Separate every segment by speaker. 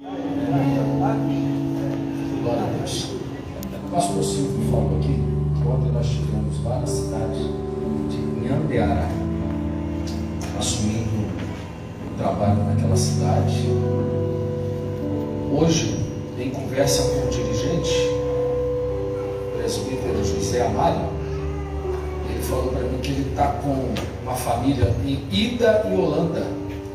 Speaker 1: Glória a Deus. O pastor Silvio falou aqui que ontem nós tivemos lá na cidade de Nhandeara, assumindo o trabalho naquela cidade. Hoje, em conversa com o dirigente, o presbítero José Amário, ele falou para mim que ele está com uma família em Ida e Holanda,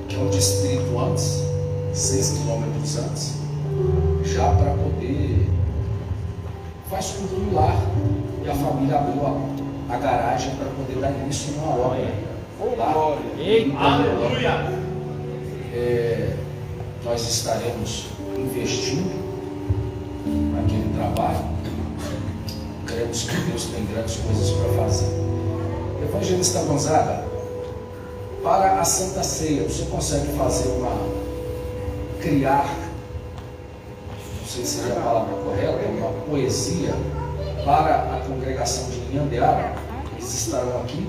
Speaker 1: que é um distrito antes, 6 quilômetros antes, já para poder faz tudo lá, e a família abriu a garagem para poder dar início numa obra lá.
Speaker 2: Aleluia!
Speaker 1: Nós estaremos investindo naquele trabalho. Cremos que Deus tem grandes coisas para fazer. Evangelista Gonzaga, para a Santa Ceia, você consegue fazer criar, não sei se é a palavra correta, uma poesia para a congregação de Nhandeara? Eles estarão aqui,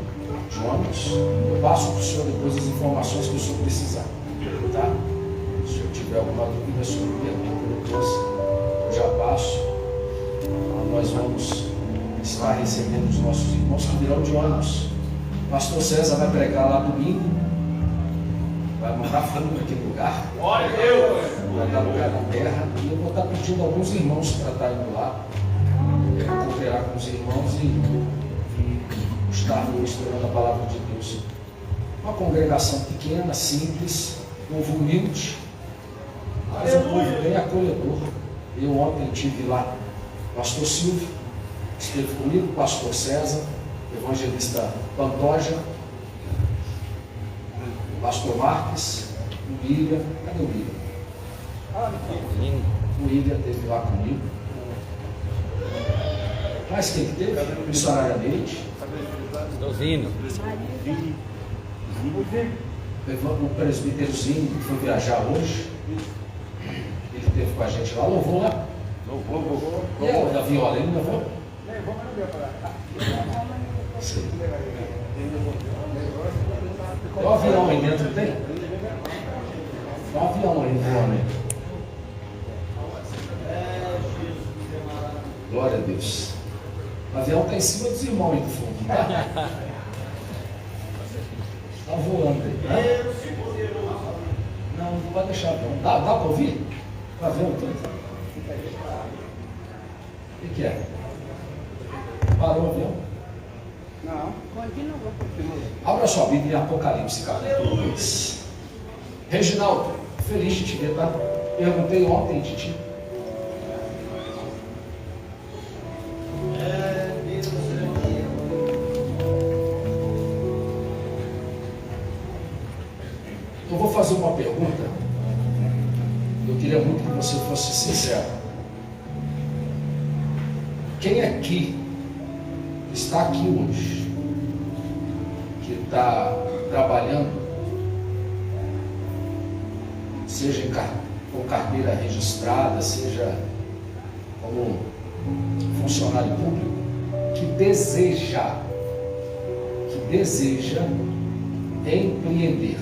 Speaker 1: de ônibus. Eu passo para o senhor depois as informações que o senhor precisar, tá? Se o senhor tiver alguma dúvida sobre o pergunta, depois eu já passo. Nós vamos estar recebendo os nossos irmãos que virão de ônibus. O pastor César vai pregar lá domingo, vai mandar fogo naquele lugar,
Speaker 2: Glória a Deus!
Speaker 1: vai dar lugar na terra, e eu vou estar pedindo a alguns irmãos para estar indo lá, cooperar com os irmãos e estar ministrando a palavra de Deus. Uma congregação pequena, simples, povo humilde, mas um povo bem acolhedor. Eu ontem estive lá, pastor Silvio esteve comigo, pastor César, evangelista Pantoja, pastor Marques, o William. Cadê o William? O William esteve lá comigo. Mas quem que teve? Missionária Neide.
Speaker 3: Dovino.
Speaker 1: O presbíterozinho que foi viajar hoje. Ele esteve com a gente lá. Louvou lá?
Speaker 2: Louvou.
Speaker 1: E ela, da viola, ele levou? Sim. Tem um avião aí dentro, tem? Tem um avião aí dentro. Glória a Deus. O avião está em cima dos irmãos aí do fundo, tá? Está voando aí, né? Não vai deixar o avião. Dá para ouvir? O avião todo. O que é? Parou o avião?
Speaker 4: Não, continua.
Speaker 1: Abra sua Bíblia em Apocalipse, capítulo 2. Reginaldo, feliz de te ver, tá? Perguntei ontem, Titi. Eu vou fazer uma pergunta. Eu queria muito que você fosse sincero. Quem aqui está aqui hoje, que está trabalhando, seja com carteira registrada, seja como funcionário público, que deseja empreender,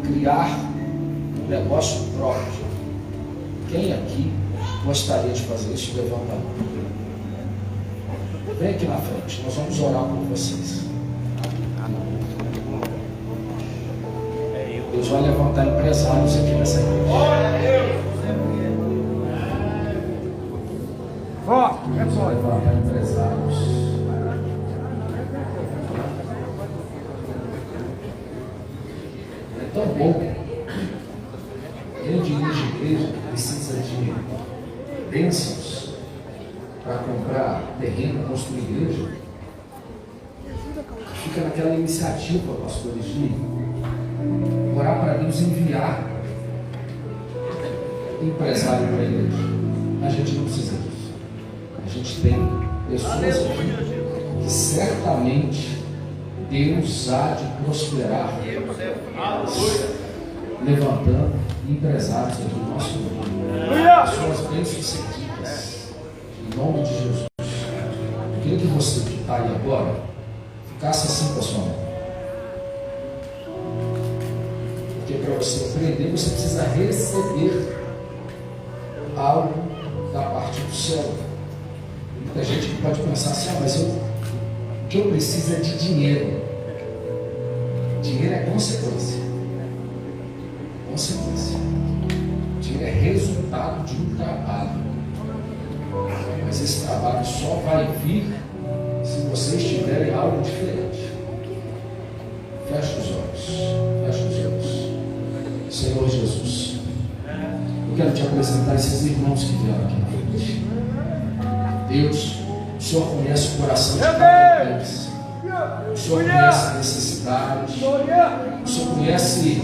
Speaker 1: criar um negócio próprio? Quem aqui gostaria de fazer isso? Levanta a mão. Vem aqui na frente, nós vamos orar por vocês. Deus vai levantar empresários aqui nessa igreja.
Speaker 2: Glória a Deus!
Speaker 1: Forte, Deus vai levantar empresários. É tão bom. Quem dirige a igreja precisa de bênçãos para comprar terreno, construir igreja. Fica naquela iniciativa, pastores, de orar para Deus enviar empresário para a igreja. A gente não precisa disso. A gente tem pessoas aqui que certamente Deus há de prosperar, levantando empresários aqui no nosso mundo. Pessoas bem-sucedidas, em nome de Jesus. Eu queria que você que está aí agora ficasse assim com a sua mão. Porque para você empreender, você precisa receber algo da parte do céu. Muita gente pode pensar assim, mas o que eu preciso é de dinheiro. Dinheiro é consequência. Consequência. Dinheiro é resultado de um trabalho. Mas esse trabalho só vai vir se vocês tiverem algo diferente. Feche os olhos. Feche os olhos. Senhor Jesus, eu quero te apresentar esses irmãos que vieram aqui na frente. Deus, o Senhor conhece o coração de cada um deles. O Senhor conhece a necessidade. O Senhor conhece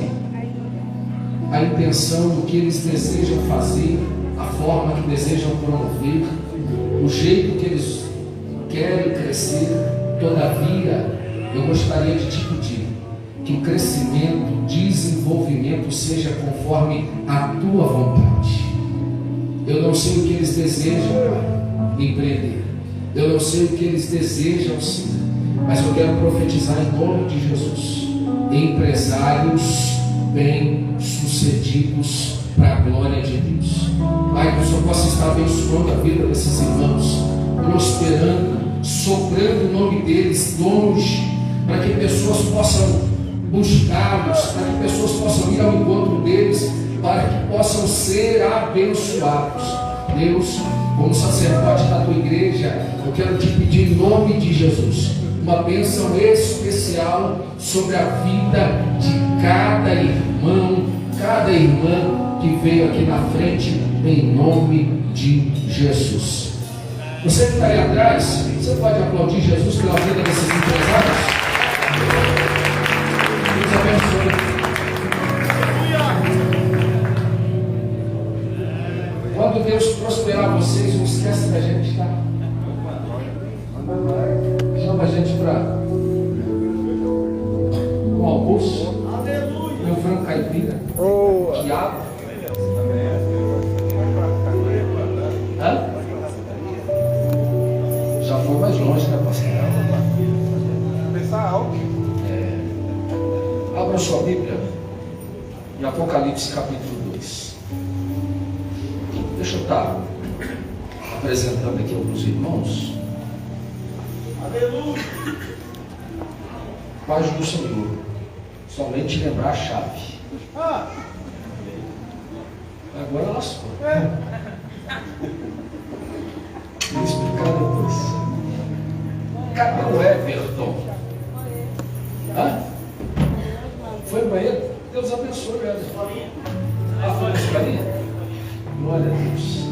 Speaker 1: a intenção do que eles desejam fazer, a forma que desejam promover, o jeito que eles querem crescer. Todavia, eu gostaria de te pedir que o crescimento, desenvolvimento seja conforme a tua vontade. Eu não sei o que eles desejam, Pai, empreender. Eu não sei o que eles desejam ser, mas eu quero profetizar em nome de Jesus. Empresários bem-sucedidos para a glória de Deus. Pai, que o Senhor possa estar abençoando a vida desses irmãos, prosperando, soprando o nome deles longe, para que pessoas possam buscá-los, para que pessoas possam ir ao encontro deles, para que possam ser abençoados. Deus, como sacerdote da tua igreja, eu quero te pedir em nome de Jesus uma bênção especial sobre a vida de cada irmão, cada irmã que veio aqui na frente, em nome de Jesus. Você que está aí atrás, você pode aplaudir Jesus pela vida desses empresários? Deus abençoe. Quando Deus prosperar vocês, não esquece da gente, tá? Chama a gente para um almoço. Meu frango caipira. Quiabo. Hã? Já foi mais longe, né, pastor? Abra sua Bíblia em Apocalipse capítulo 2. Deixa eu estar apresentando aqui alguns irmãos.
Speaker 2: Aleluia!
Speaker 1: Paz do Senhor. Somente lembrar a chave. Agora lascou. Vou explicar depois. Cadê o Everton? Hã? Foi no banheiro? Deus abençoe, Everton. Foi na escolinha? Glória a Deus.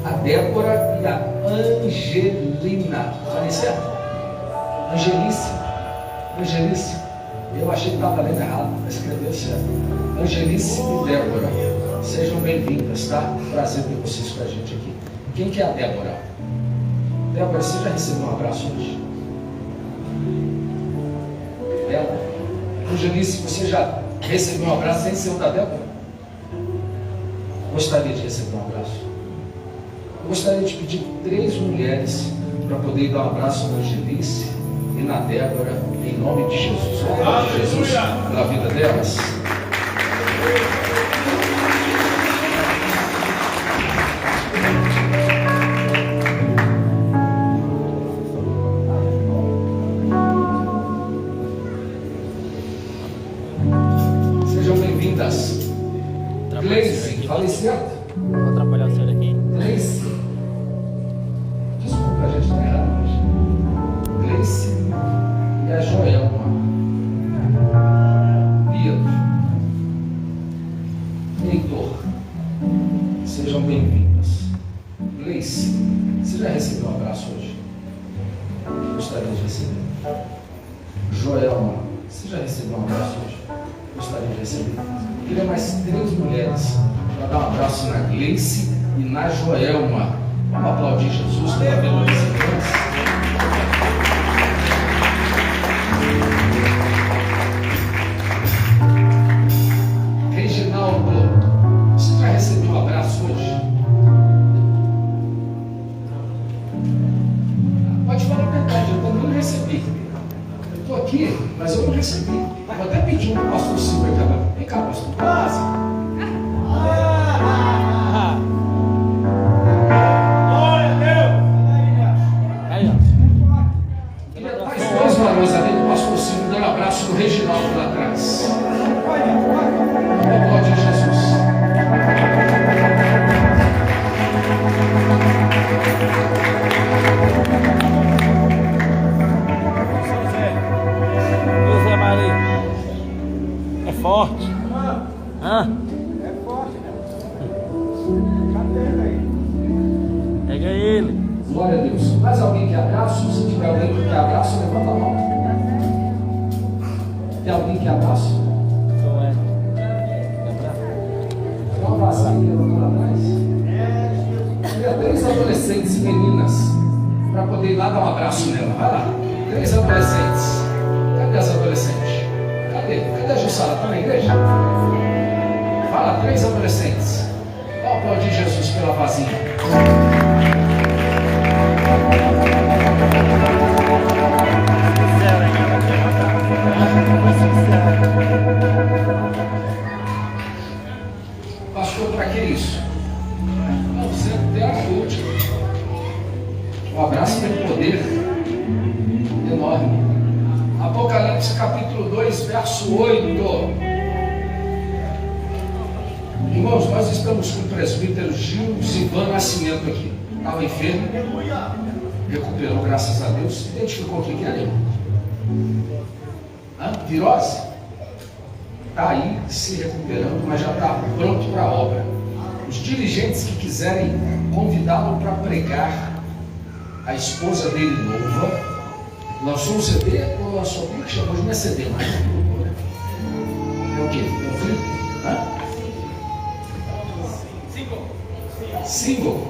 Speaker 1: A Débora e a Angelina. Falei certo? Angelice. Eu achei que estava lendo errado, mas escreveu certo. Angelice e Débora. Sejam bem-vindas, tá? Prazer ter vocês com a gente aqui. Quem que é a Débora? Débora, você já recebeu um abraço hoje? Débora? Angelice, você já recebeu um abraço sem ser o da Débora? Gostaria de receber um abraço? Eu gostaria de pedir 3 mulheres para poder dar um abraço na Angelice e na Débora, em nome de Jesus. Em nome de Jesus, pela vida delas. Sejam bem-vindas. Gleice, falei certo?
Speaker 3: Vou atrapalhar o senhor aqui.
Speaker 1: Gleice. Desculpa, a gente está errado hoje. Gleice e a Joelma. Pedro. Heitor. Sejam bem-vindas. Gleice, você já recebeu um abraço hoje? Gostaria de receber. Joelma, você já recebeu um abraço hoje? Gostaria de receber. Eu queria mais 3 mulheres para dar um abraço na Gleice e na Joelma. Vamos aplaudir Jesus pela vida dessa criança. Reginaldo, você já recebeu um abraço hoje? Pode falar a verdade, eu também não recebi. Eu estou aqui, mas eu não recebi. Vou até pedir um pastor Silvio aqui agora. Vem cá, pastor. Passa. Dois varões ali do pastor Silvio dando abraço no Reginaldo lá atrás. Glória de Jesus.
Speaker 3: José Maria. É forte. Hã?
Speaker 2: É forte, né?
Speaker 3: Pega ele.
Speaker 1: Glória a Deus. Mais alguém que abraço? Se tiver alguém que quer abraço, levanta a mão. Tem alguém que abraço?
Speaker 3: Então é.
Speaker 1: Dá um abraço aí, levanta lá atrás. Queria 3 adolescentes e meninas para poder ir lá dar um abraço nela. Vai lá. 3 adolescentes. Cadê as adolescentes? Cadê a Jussara? Está na igreja? Fala, 3 adolescentes. Dá um aplaudir Jesus pela vazinha. Pastor, para que isso? Você tem a última. O abraço tem poder enorme. Apocalipse capítulo 2, verso 8. Irmãos, nós estamos com o presbítero Gil Zivan Nascimento aqui. Estava enfermo, recuperou, graças a Deus. Identificou o que é, irmão? Virose? Está aí se recuperando, mas já está pronto para a obra. Os dirigentes que quiserem convidá-lo para pregar, a esposa dele noiva, lançou um CD ou lançou, como que chamou? Não é CD mais. É o quê? É o clipe? Single.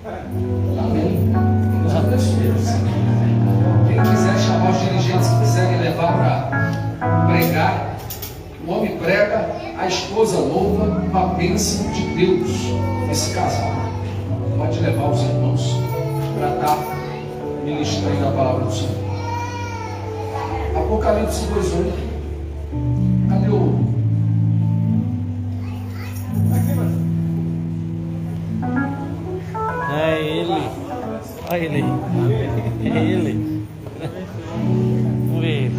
Speaker 1: Amém. Deus abençoe. Quem quiser chamar os dirigentes que quiserem levar para pregar, o homem prega, a esposa louva, uma bênção de Deus esse casal. Pode levar os irmãos para estar ministrando a palavra do Senhor. Apocalipse 2:8. Cadê o?
Speaker 3: É ele. Olha ele. É ele. Vamos ver.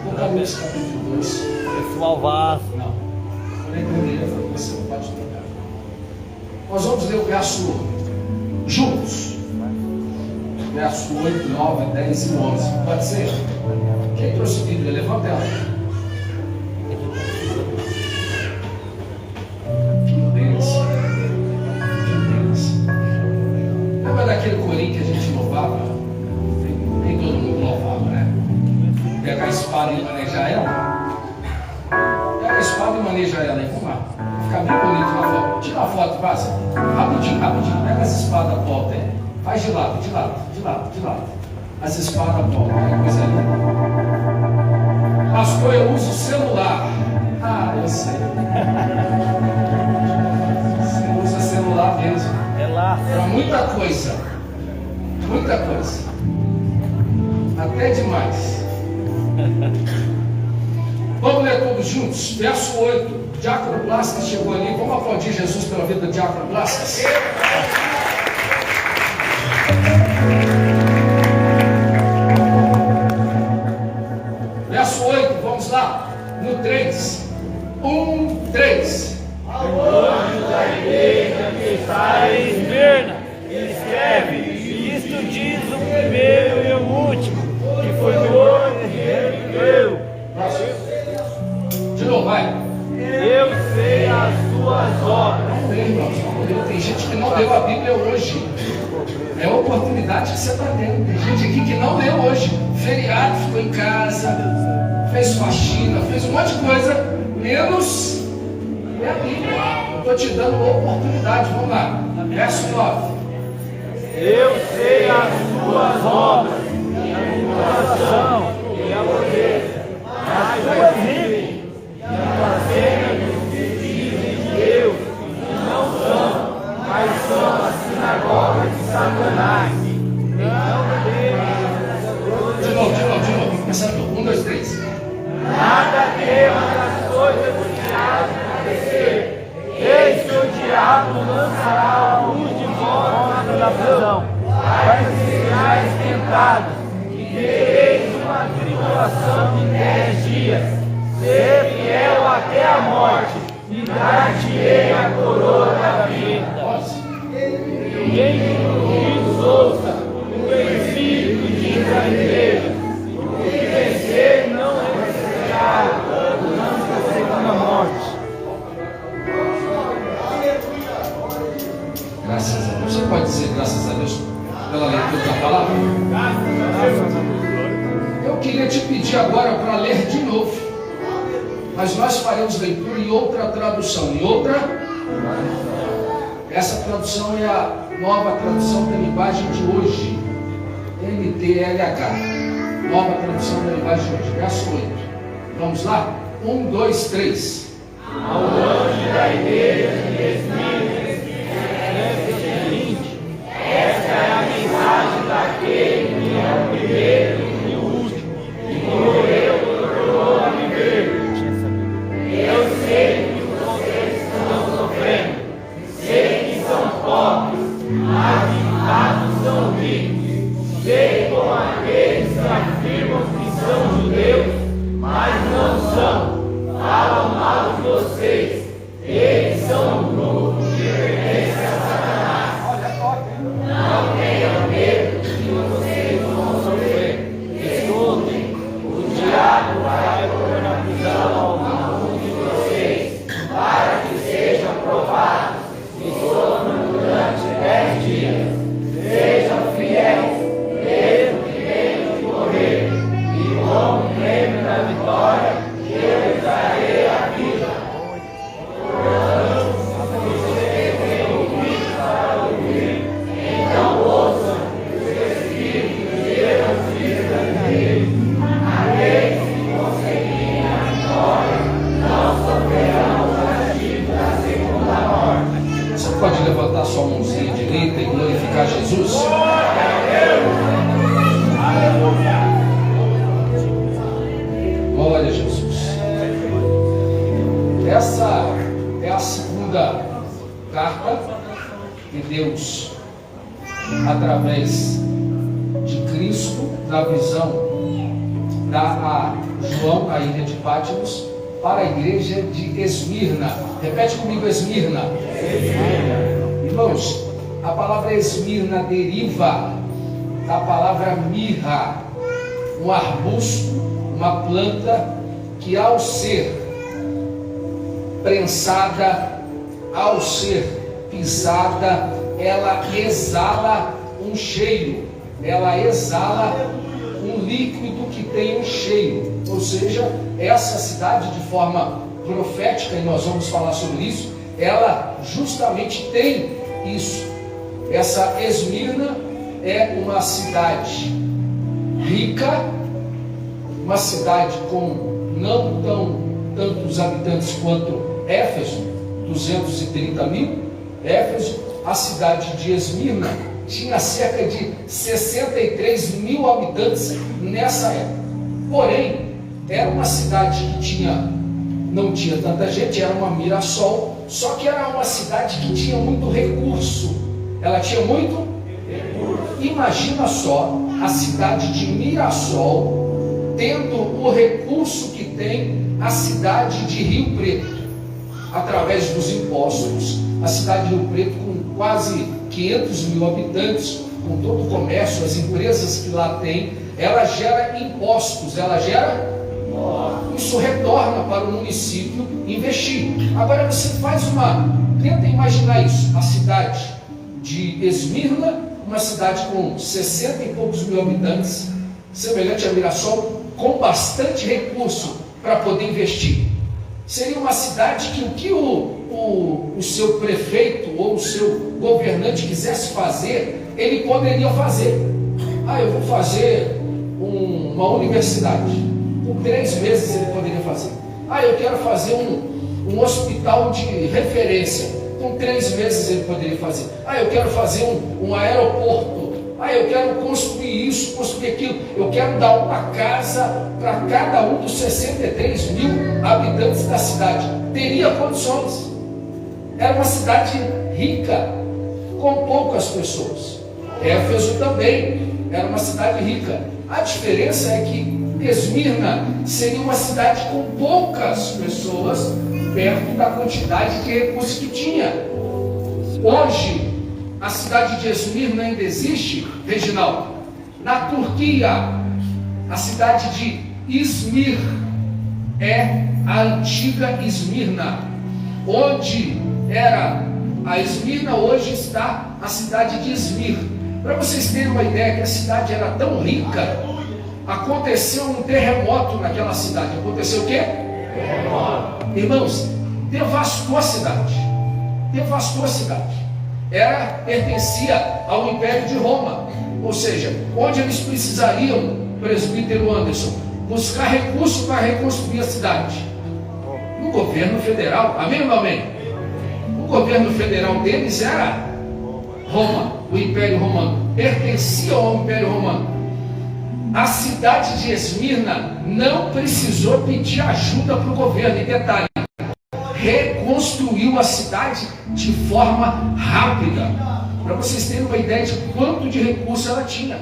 Speaker 1: Apocalipse capítulo 2.
Speaker 3: Pessoal vaso.
Speaker 1: Não. Quando é primeira, você não pode tocar. Nós vamos ler o verso juntos. Verso 8, 9, 10 e 11. Pode ser? Quem trouxe a Bíblia? Levanta ela. Que bênção. Que bênção. Lembra daquele corinho que a gente louvava? Nem todo mundo louvava, né? Pegar a espada e manejar ela. Pega a espada e maneja ela aí. Vamos lá. Fica bem bonito na foto. Tira a foto, passa. Rapidinho, rapidinho. Pega as espadas, volta aí. Faz de lado, de lado, de lado, de lado. As espadas voltam. Que coisa linda. Pastor, eu uso celular. Ah, eu sei. Você usa celular mesmo.
Speaker 3: É lá.
Speaker 1: Para muita coisa. Muita coisa. Até demais. Vamos ler todos juntos. Verso 8. Diácono Blasques chegou ali. Vamos aplaudir Jesus pela vida do Diácono Blasques. Verso 8, vamos lá. No 3. 1, 3.
Speaker 2: Ao anjo da igreja que está em Esmirna, escreve: isto diz o primeiro e o último, que foi morto e reviveu.
Speaker 1: De novo, vai.
Speaker 2: Eu sei as suas obras.
Speaker 1: Vamos ler, irmãos. Vamos ler. Tem gente que não leu a Bíblia hoje. É a oportunidade que você está tendo. Tem gente aqui que não leu hoje. Feriado, ficou em casa, fez faxina, fez um monte de coisa, menos ler a Bíblia. Eu estou te dando uma oportunidade. Vamos lá. Verso 9.
Speaker 2: Eu sei as suas obras, a coração e a pobreza, as suas vivem, e a cena dos que dizem Deus, e não são, mas são a sinagoga de Satanás. afrontadas, e tereis uma tribulação de 10 dias. Ser fiel até a morte, e dar-te-ei a coroa da vida. Quem diz ouça o que o Espírito diz à igreja. O que vencer não receberá a segunda morte.
Speaker 1: Graças a Deus. Você pode dizer graças a Deus pela leitura da palavra? Eu queria te pedir agora para ler de novo, mas nós faremos leitura em outra tradução. Essa tradução é a nova tradução da linguagem de hoje, NTLH, nova tradução da linguagem de hoje, verso 8. Vamos lá? 1, 2, 3.
Speaker 2: Ao anjo da igreja de Esmirna, escreve o seguinte: esta é a mensagem daquele que é o primeiro e o último, e morreu por tornou a viver. Eu sei que vocês estão sofrendo, sei que são pobres, mas de fato são ricos. Sei como aqueles que afirmam que são judeus, mas não são. Falam mal de vocês. Eles são um grupo que pertence a Satanás. Não tenham medo que vocês vão sofrer. Escutem, o diabo vai pôr na prisão alguns de vocês, para que sejam provados e sofram durante 10 dias. Sejam fiéis, mesmo que tenham de morrer, e como um prêmio da vitória, eu lhes darei a vida. Portanto, se vocês têm ouvido para ouvir, então ouçam os Espíritos e as vidas dele. Aqueles que conseguirem a vitória não sofrerão o castigo da segunda morte.
Speaker 1: Você pode levantar sua mãozinha direita e glorificar Jesus? Glória a Jesus. Essa é a segunda carta que Deus, através de Cristo, da visão, dá a João, a ilha de Patmos, para a igreja de Esmirna. Repete comigo: Esmirna. Irmãos, a palavra Esmirna deriva da palavra mirra, um arbusto, uma planta que, ao ser prensada, ao ser pisada, ela exala um cheiro, ela exala um líquido que tem um cheiro. Ou seja, essa cidade, de forma profética, e nós vamos falar sobre isso, ela justamente tem isso. Essa Esmirna é uma cidade rica, uma cidade com não tantos habitantes quanto Éfeso, 230 mil. Éfeso, a cidade de Esmirna, tinha cerca de 63 mil habitantes nessa época. Porém, era uma cidade que não tinha tanta gente, era uma Mirassol, só que era uma cidade que tinha muito recurso. Ela tinha muito recurso. Imagina só a cidade de Mirassol tendo o recurso que tem a cidade de Rio Preto, através dos impostos. A cidade de Rio Preto, com quase 500 mil habitantes, com todo o comércio, as empresas que lá tem, ela gera impostos, isso retorna para o município investir. Agora você tenta imaginar isso, a cidade de Esmirna, uma cidade com 60 e poucos mil habitantes, semelhante a Mirassol, com bastante recurso para poder investir. Seria uma cidade que o que o seu prefeito ou o seu governante quisesse fazer, ele poderia fazer. Eu vou fazer uma universidade. Com 3 meses ele poderia fazer. Eu quero fazer um hospital de referência. Com 3 meses ele poderia fazer. Eu quero fazer um aeroporto. Eu quero construir isso, construir aquilo. Eu quero dar uma casa para cada um dos 63 mil habitantes da cidade. Teria condições. Era uma cidade rica, com poucas pessoas. Éfeso também era uma cidade rica. A diferença é que Esmirna seria uma cidade com poucas pessoas perto da quantidade de recursos que tinha. Hoje, a cidade de Esmirna ainda existe, Reginaldo. Na Turquia, a cidade de Izmir é a antiga Esmirna. Onde era a Esmirna, hoje está a cidade de Izmir. Para vocês terem uma ideia que a cidade era tão rica, aconteceu um terremoto naquela cidade. Aconteceu o quê? Terremoto. Irmãos, devastou a cidade. Devastou a cidade. Pertencia ao Império de Roma. Ou seja, onde eles precisariam, presbítero Anderson, buscar recursos para reconstruir a cidade? No governo federal. Amém ou não amém? O governo federal deles era Roma, o Império Romano. Pertencia ao Império Romano. A cidade de Esmirna não precisou pedir ajuda para o governo. E detalhe, reconstruiu a cidade de forma rápida. Para vocês terem uma ideia de quanto de recurso ela tinha.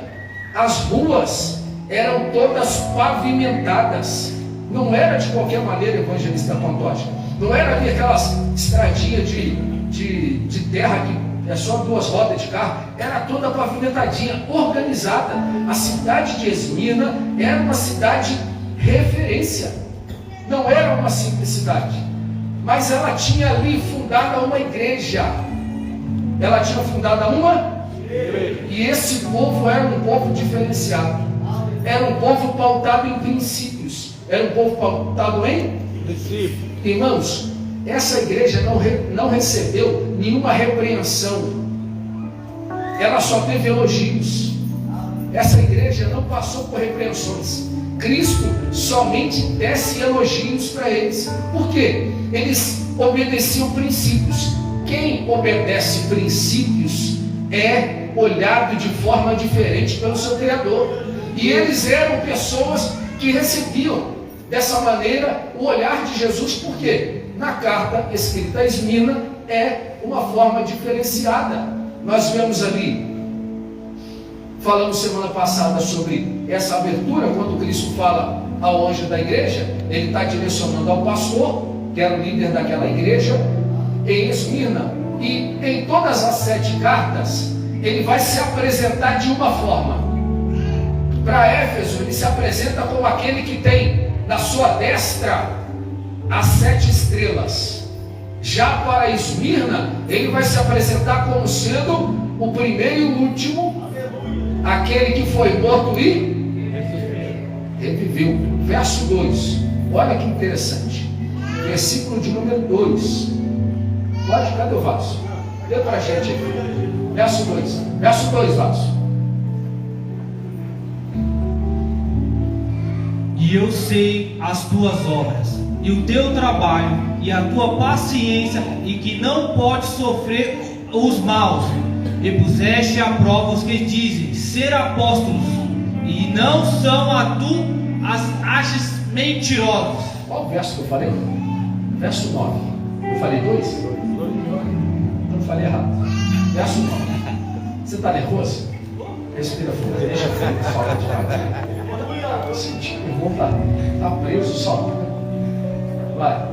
Speaker 1: As ruas eram todas pavimentadas. Não era de qualquer maneira, evangelista Pantoja. Não era ali aquelas estradinhas de terra que é só 2 rodas de carro. Era toda pavimentadinha, organizada. A cidade de Esmirna era uma cidade referência. Não era uma simples cidade, mas ela tinha ali fundada uma igreja. Ela tinha fundada uma igreja. E esse povo era um povo diferenciado. Era um povo pautado em princípios. Era um povo pautado em princípios. Irmãos, essa igreja não recebeu nenhuma repreensão. Ela só teve elogios. Essa igreja não passou por repreensões. Cristo somente desce elogios para eles. Por quê? Eles obedeciam princípios. Quem obedece princípios é olhado de forma diferente pelo seu Criador. E eles eram pessoas que recebiam dessa maneira o olhar de Jesus. Por quê? Na carta escrita a Esmirna é uma forma diferenciada. Nós vemos ali, falamos semana passada sobre essa abertura, quando Cristo fala ao anjo da igreja, ele está direcionando ao pastor, que era o líder daquela igreja, em Esmirna. E em todas as 7 cartas, ele vai se apresentar de uma forma. Para Éfeso, ele se apresenta como aquele que tem na sua destra as 7 estrelas. Já para Esmirna, ele vai se apresentar como sendo o primeiro e o último, aquele que foi morto e reviveu. Verso 2, olha que interessante, versículo de número 2. Pode, cadê o vaso? Dê para a gente aqui. Verso 2, vaso.
Speaker 5: E eu sei as tuas obras, e o teu trabalho, e a tua paciência, e que não podes sofrer os maus, e puseste à prova os que dizem ser apóstolos, e não são a tu as achas mentirosos.
Speaker 1: Qual o verso que eu falei? Verso 9. Eu falei 2? Não falei errado. Verso 9. Você está nervoso? Respira fundo, deixa fundo, solta devagar. O irmão está preso, solta. Vai.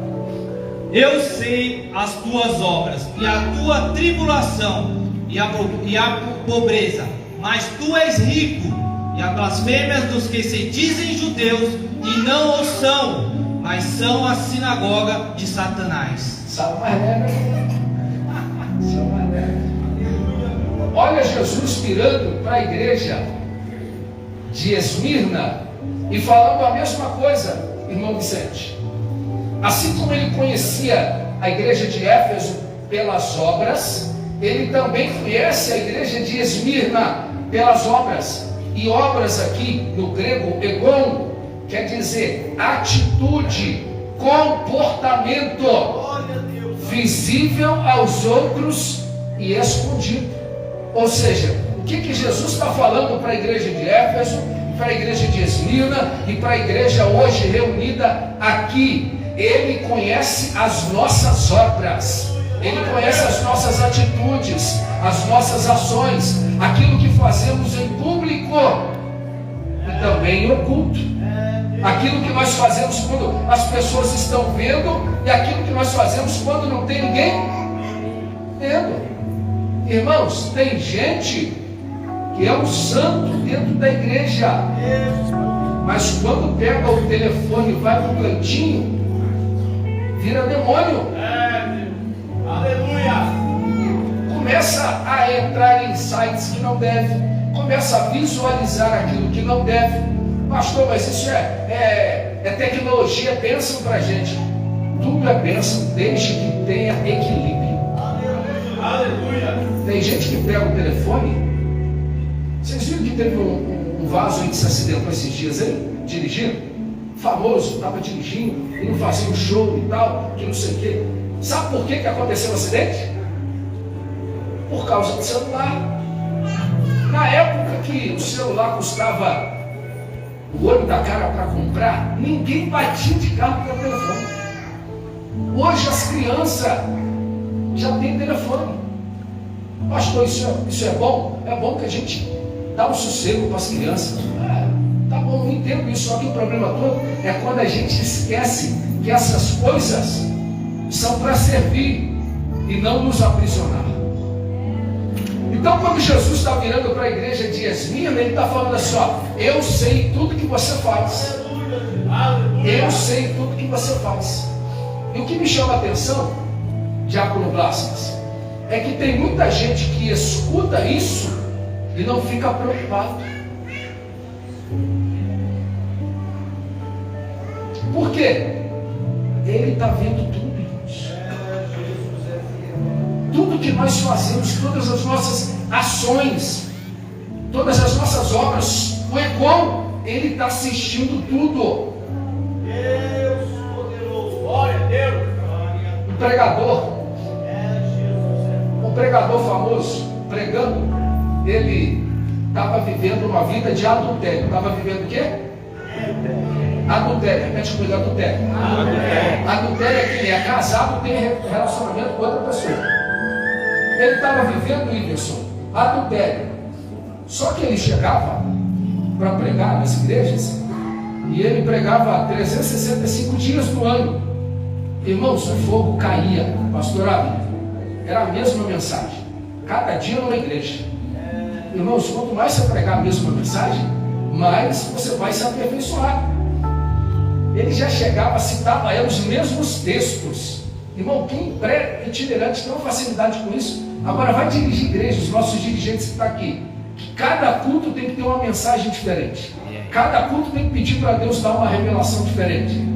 Speaker 5: Eu sei as tuas obras, e a tua tribulação, e a pobreza, mas tu és rico, e a blasfêmias dos que se dizem judeus, e não o são, mas são a sinagoga de Satanás.
Speaker 1: Sabe mais nada? Sabe mais nada? Olha Jesus virando para a igreja de Esmirna e falando a mesma coisa, irmão Vicente. Assim como ele conhecia a igreja de Éfeso pelas obras, ele também conhece a igreja de Esmirna pelas obras. E obras aqui no grego, egon, quer dizer atitude, comportamento, visível aos outros e escondido. Ou seja, o que Jesus está falando para a igreja de Éfeso, para a igreja de Esmirna e para a igreja hoje reunida aqui? Ele conhece as nossas obras. Ele conhece as nossas atitudes, as nossas ações, aquilo que fazemos em público e também em oculto. Aquilo que nós fazemos quando as pessoas estão vendo e aquilo que nós fazemos quando não tem ninguém vendo. Irmãos, tem gente que é um santo dentro da igreja, mas quando pega o telefone e vai para o cantinho, vira demônio.
Speaker 2: Aleluia!
Speaker 1: Começa a entrar em sites que não deve, começa a visualizar aquilo que não deve. Pastor, mas isso é tecnologia, é bênção para a gente. Tudo é bênção, desde que tenha equilíbrio.
Speaker 2: Aleluia!
Speaker 1: Tem gente que pega o telefone. Vocês viram que teve um vaso aí que se acidentou esses dias aí, dirigindo? Famoso, estava dirigindo e não fazia um show e tal, que não sei o quê. Sabe por que aconteceu o acidente? Por causa do celular. Na época que o celular custava o olho da cara para comprar, ninguém batia de carro pelo telefone. Hoje as crianças já têm telefone. Pastor, isso é bom? É bom que a gente dá um sossego para as crianças. Tá bom, não entendo isso, só que o problema todo é quando a gente esquece que essas coisas são para servir e não nos aprisionar. Então, quando Jesus está virando para a igreja de Esmirna, ele está falando assim: ó, eu sei tudo que você faz. Eu sei tudo que você faz. E o que me chama a atenção, Diácono Blasques, é que tem muita gente que escuta isso e não fica preocupado. Por quê? Ele está vendo tudo. Tudo que nós fazemos, todas as nossas ações, todas as nossas obras, o Egon, ele está assistindo tudo.
Speaker 2: Deus poderoso, glória a Deus.
Speaker 1: Um pregador famoso, pregando, ele estava vivendo uma vida de adultério. Estava vivendo o quê? Adultério, repete comigo, adultério. Adultério é quem é casado, tem relacionamento com outra pessoa. Ele estava vivendo, Iverson, adultério. Só que ele chegava para pregar nas igrejas e ele pregava 365 dias no ano. Irmãos, o fogo caía, pastor Abner. Era a mesma mensagem, cada dia numa igreja. Irmãos, quanto mais você pregar a mesma mensagem, mais você vai se aperfeiçoar. Ele já chegava, citava os mesmos textos. Irmão, quem prega itinerante tem uma facilidade com isso. Agora vai dirigir igreja, os nossos dirigentes que estão aqui. Cada culto tem que ter uma mensagem diferente. Cada culto tem que pedir para Deus dar uma revelação diferente.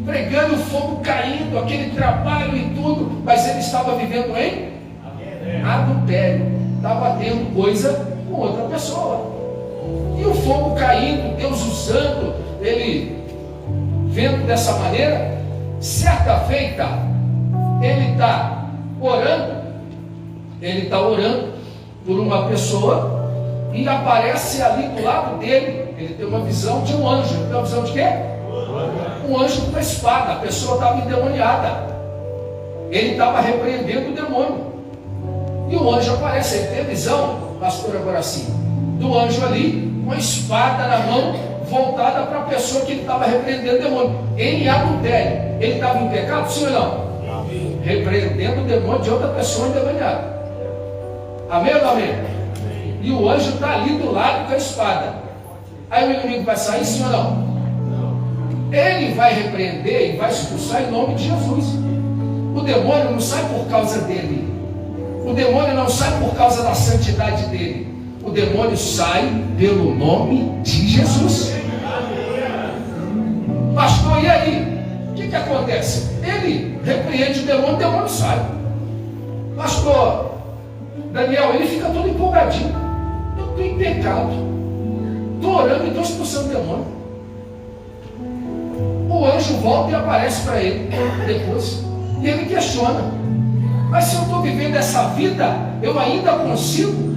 Speaker 1: Pregando, o fogo caindo, aquele trabalho e tudo, mas ele estava vivendo em adultério. Estava tendo coisa com outra pessoa. E o fogo caindo, Deus usando, ele vendo dessa maneira. Certa feita, ele está orando por uma pessoa e aparece ali do lado dele, ele tem uma visão de um anjo. Ele tem uma visão de quê? Um anjo com uma espada. A pessoa estava endemoniada, ele estava repreendendo o demônio, e o anjo aparece. Ele tem a visão, pastor, agora sim, do anjo ali com a espada na mão, voltada para a pessoa que ele estava repreendendo o demônio em adultério. Ele estava em pecado, sim ou não? Amém. Repreendendo o demônio de outra pessoa endemoniada. Amém ou não amém? E o anjo está ali do lado com a espada. Aí o inimigo vai sair, sim ou não? Ele vai repreender e vai expulsar em nome de Jesus. O demônio não sai por causa dele. O demônio não sai por causa da santidade dele. O demônio sai pelo nome de Jesus. Pastor, e aí? O que acontece? Ele repreende o demônio sai. Pastor Daniel, ele fica todo empolgadinho. Eu estou em pecado, estou orando e estou expulsando o demônio. O anjo volta e aparece para ele depois. E ele questiona: mas se eu estou vivendo essa vida, eu ainda consigo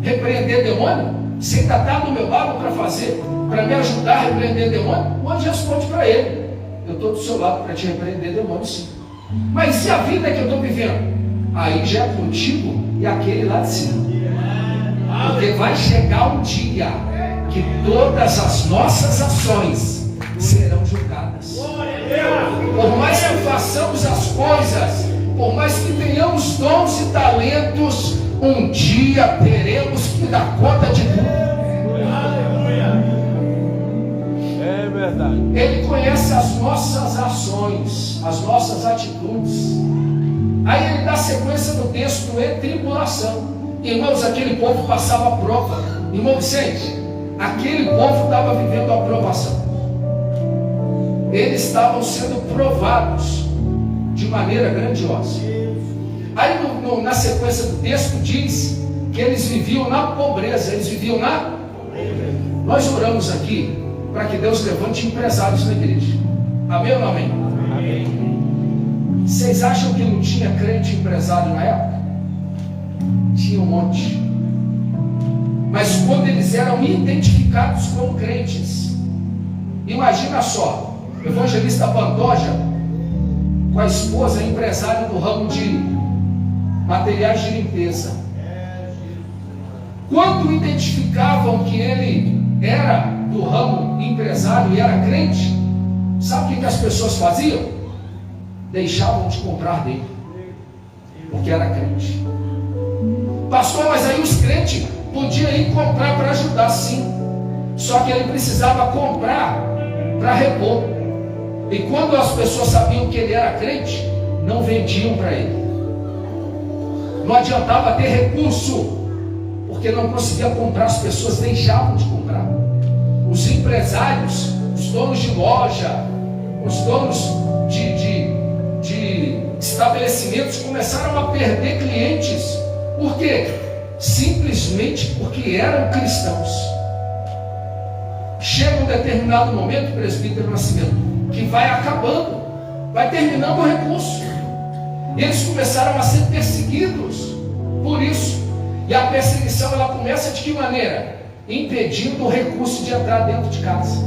Speaker 1: repreender demônio? Você ainda está do meu lado para fazer, para me ajudar a repreender demônio? O anjo responde para ele: eu estou do seu lado para te repreender demônio, sim. Mas e a vida que eu estou vivendo? Aí já é contigo e aquele lá de cima. Porque vai chegar um dia que todas as nossas ações serão julgadas. Por mais que façamos as coisas, por mais que tenhamos dons e talentos, um dia teremos que dar conta de tudo.
Speaker 2: É verdade.
Speaker 1: Ele conhece as nossas ações, as nossas atitudes. Aí ele dá sequência no texto em tribulação. Irmãos, aquele povo passava prova. Irmão Vicente, aquele povo estava vivendo a provação. Eles estavam sendo provados de maneira grandiosa. Aí na sequência do texto diz que eles viviam na pobreza. Eles viviam na... Nós oramos aqui para que Deus levante empresários na igreja. Amém ou não amém?
Speaker 2: Amém.
Speaker 1: Vocês acham que não tinha crente empresário na época? Tinha um monte. Mas quando eles eram identificados como crentes, imagina só, o evangelista Pantoja com a esposa empresária do ramo de materiais de limpeza. Quando identificavam que ele era do ramo empresário e era crente, sabe o que as pessoas faziam? Deixavam de comprar dele, porque era crente. Pastor, mas aí os crentes podiam ir comprar para ajudar, sim, só que ele precisava comprar para repor. E quando as pessoas sabiam que ele era crente, não vendiam para ele. Não adiantava ter recurso, porque não conseguia comprar, as pessoas deixavam de comprar. Os empresários, os donos de loja, os donos de estabelecimentos começaram a perder clientes. Por quê? Simplesmente porque eram cristãos. Chega um determinado momento, presbítero Nascimento, que vai acabando, vai terminando o recurso. Eles começaram a ser perseguidos por isso. E a perseguição ela começa de que maneira? Impedindo o recurso de entrar dentro de casa.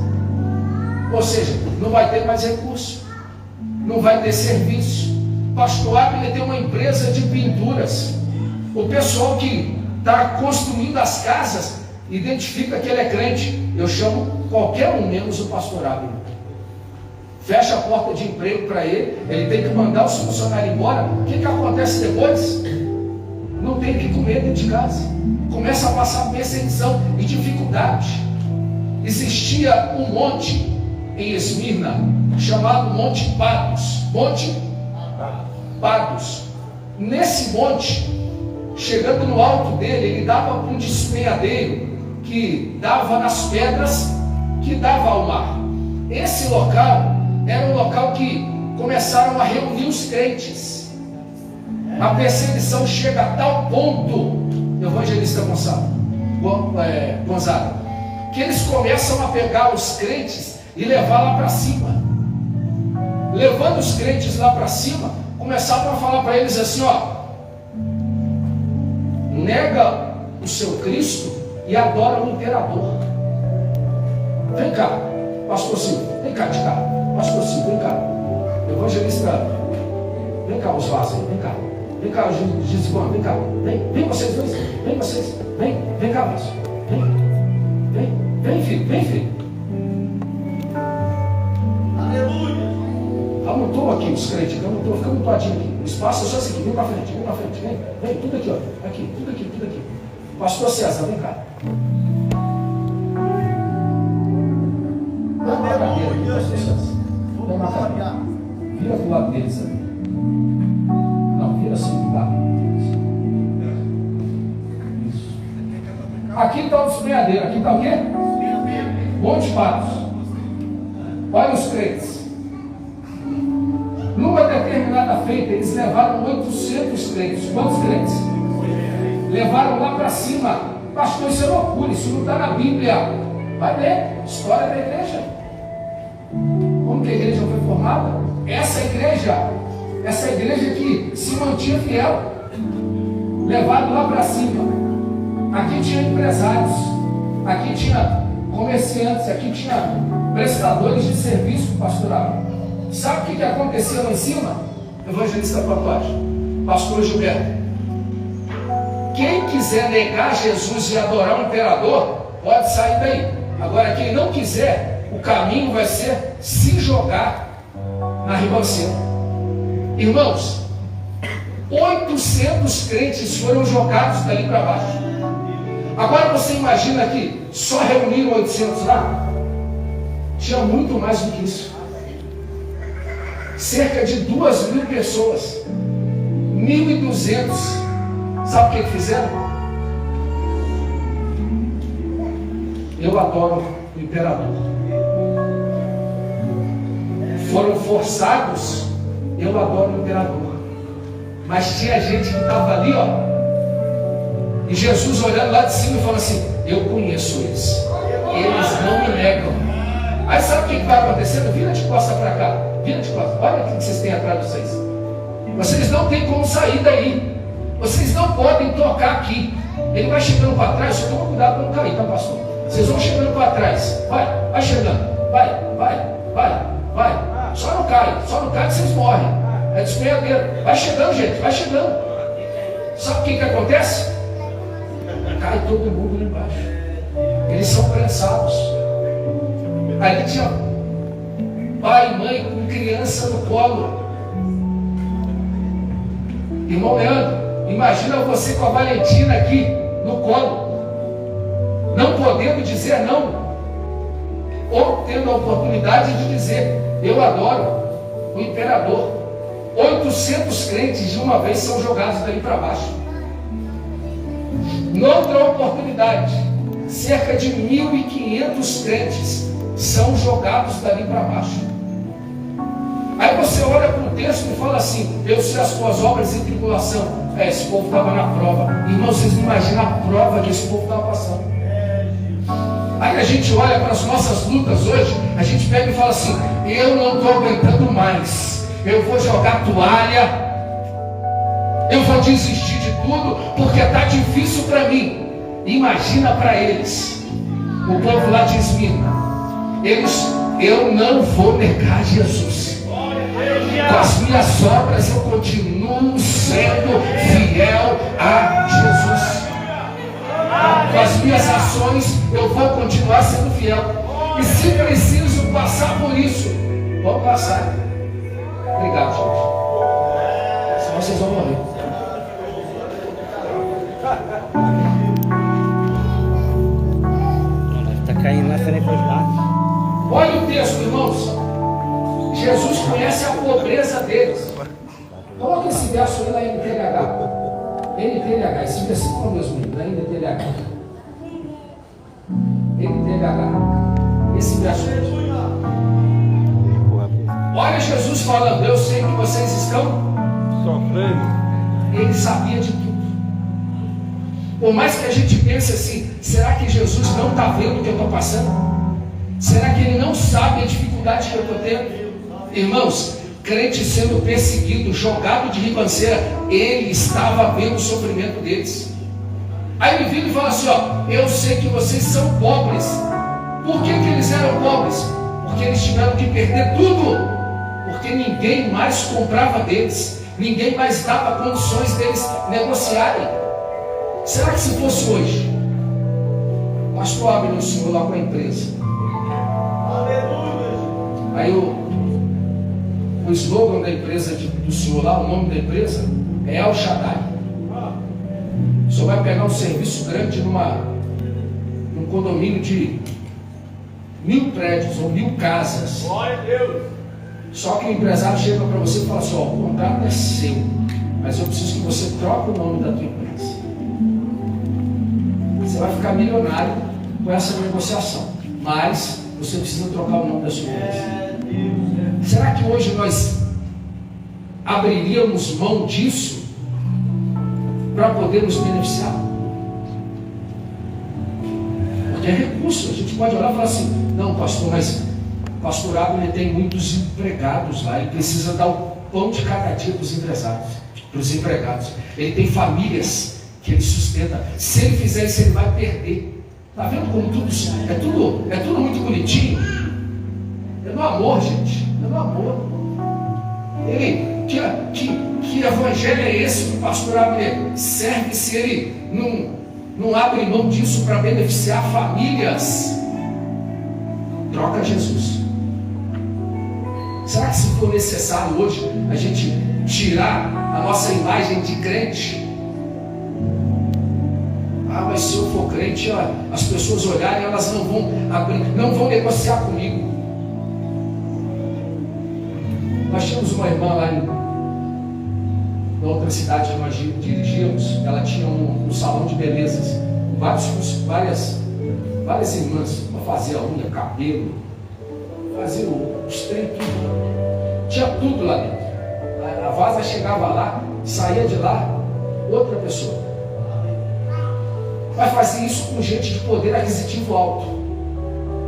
Speaker 1: Ou seja, não vai ter mais recurso, não vai ter serviço. Pastor Abner tem uma empresa de pinturas. O pessoal que está construindo as casas identifica que ele é crente. Eu chamo qualquer um menos o pastor Abner. Fecha a porta de emprego para ele, ele tem que mandar os funcionários embora. O que acontece depois? Não tem o que comer dentro de casa. Começa a passar perseguição e dificuldade. Existia um monte em Esmirna chamado Monte Patmos. Monte Patmos. Nesse monte, chegando no alto dele, ele dava para um despenhadeiro que dava nas pedras que dava ao mar. Esse local era um local que começaram a reunir os crentes. A perseguição chega a tal ponto, evangelista Gonzaga, que eles começam a pegar os crentes e levar lá para cima. Levando os crentes lá para cima, começaram a falar para eles assim, ó: nega o seu Cristo e adora o imperador. Vem cá, pastor Silvio, vem cá de cá. Pastor Silvio, vem cá. Evangelista, vem cá, os vasos aí, vem cá. Vem cá, Gisvan, vem cá. Vem vocês dois, vem vocês. Vem cá, vaso. Vem, filho.
Speaker 2: Aleluia.
Speaker 1: Amontou aqui os crentes, fica amontoadinho aqui. O espaço é só esse aqui, vem pra frente. Vem, tudo aqui, ó. Tudo aqui. Pastor César, vem cá. Dá uma cadeira aqui, pastor César. Dá uma cadeira. Vira do lado deles ali. Não, vira assim do lado. Isso. Aqui está o despenhadeiro. Aqui está o quê? Monte Patmos. Olha os crentes. Numa determinada feita, eles levaram 800 crentes. Quantos crentes? Levaram lá para cima. Pastor, isso é loucura, isso não está na Bíblia. Vai ler, história da igreja. Como que a igreja foi formada? Essa igreja que se mantinha fiel. Levado lá para cima. Aqui tinha empresários, aqui tinha comerciantes, aqui tinha prestadores de serviço pastoral. Sabe o que acontecia lá em cima? Evangelista Papai, Pastor Gilberto, quem quiser negar Jesus e adorar o imperador, pode sair daí. Agora, quem não quiser, o caminho vai ser se jogar na ribanceira. Irmãos, 800 crentes foram jogados dali para baixo. Agora você imagina que só reuniram 800 lá? Tinha muito mais do que isso. Cerca de 2.000 pessoas. 1.200. Sabe o que fizeram? Eu adoro o imperador. Foram forçados. Eu adoro o imperador. Mas tinha gente que estava ali, ó. E Jesus olhando lá de cima e falando assim: eu conheço eles. Eles não me negam. Aí sabe o que vai acontecendo? Vira de costa para cá. Vira de costa. Olha o que vocês têm atrás de vocês. Vocês não têm como sair daí. Vocês não podem tocar aqui. Ele vai chegando para trás. Só toma cuidado para não cair, tá, pastor? Vocês vão chegando para trás. Vai chegando. Vai. Só não cai que vocês morrem. É despenhadeiro. Vai chegando, gente. Vai chegando. Sabe o que acontece? Cai todo mundo lá embaixo. Eles são prensados. Ali tinha pai e mãe com criança no colo. Irmão Leandro, imagina você com a Valentina aqui no colo, não podendo dizer não, ou tendo a oportunidade de dizer: eu adoro o imperador. 800 crentes de uma vez são jogados dali para baixo. Noutra oportunidade, cerca de 1.500 crentes são jogados dali para baixo. Aí você olha para o texto e fala assim: eu sei as tuas obras em tribulação. Esse povo estava na prova. Irmão, vocês não imaginam a prova que esse povo estava passando. Aí a gente olha para as nossas lutas hoje, a gente pega e fala assim: eu não estou aguentando mais, eu vou jogar a toalha, eu vou desistir de tudo, porque está difícil para mim. Imagina para eles, o povo lá de Esmirna, eu não vou negar Jesus. Com as minhas obras eu continuo sendo fiel a Jesus. Com as minhas ações eu vou continuar sendo fiel. E se preciso passar por isso, vou passar. Obrigado, gente. Senão vocês vão morrer.
Speaker 3: Está caindo na frente dos lados.
Speaker 1: Olha o texto, irmãos. Jesus conhece a pobreza deles. Coloca esse verso aí na NTLH. NTLH, esse versículo mesmo, na NTLH. NTLH. Esse verso mesmo. Olha Jesus falando: eu sei que vocês estão sofrendo. Ele sabia de tudo. Por mais que a gente pense assim: será que Jesus não está vendo o que eu estou passando? Será que ele não sabe a dificuldade que eu estou tendo? Irmãos, crente sendo perseguido, jogado de ribanceira, ele estava vendo o sofrimento deles. Aí ele vira e fala assim: ó, eu sei que vocês são pobres. Por que eles eram pobres? Porque eles tiveram que perder tudo. Porque ninguém mais comprava deles, ninguém mais dava condições deles negociarem. Será que se fosse hoje, o pastor abre o senhor lá com a empresa, aí o slogan da empresa do senhor lá, o nome da empresa é El Shaddai. O senhor vai pegar um serviço grande num condomínio de 1.000 prédios ou 1.000 casas.
Speaker 2: Glória a Deus.
Speaker 1: Só que o empresário chega para você e fala assim: ó, o contrato é seu, mas eu preciso que você troque o nome da tua empresa. Você vai ficar milionário com essa negociação, mas você precisa trocar o nome da sua empresa. Será que hoje nós abriríamos mão disso para poder nos beneficiar? Porque é recurso. A gente pode olhar e falar assim: não, pastor, mas o pastor Abner tem muitos empregados lá, ele precisa dar o pão de cada dia para os empregados. Ele tem famílias que ele sustenta. Se ele fizer isso, ele vai perder. Está vendo como tudo é tudo muito bonitinho? É no amor, gente. É no amor. Ele, que evangelho é esse que o pastor Abner serve se ele não abre mão disso para beneficiar famílias? Troca Jesus. Será que se for necessário hoje a gente tirar a nossa imagem de crente? Ah, mas se eu for crente, as pessoas olharem, elas não vão negociar comigo. Nós tínhamos uma irmã lá na outra cidade que nós dirigíamos. Ela tinha um salão de belezas com várias irmãs para fazer a unha, cabelo, fazer os trem, tudo. Tinha tudo lá dentro. A vaza chegava lá, saía de lá outra pessoa. Vai fazer isso com gente de poder aquisitivo alto.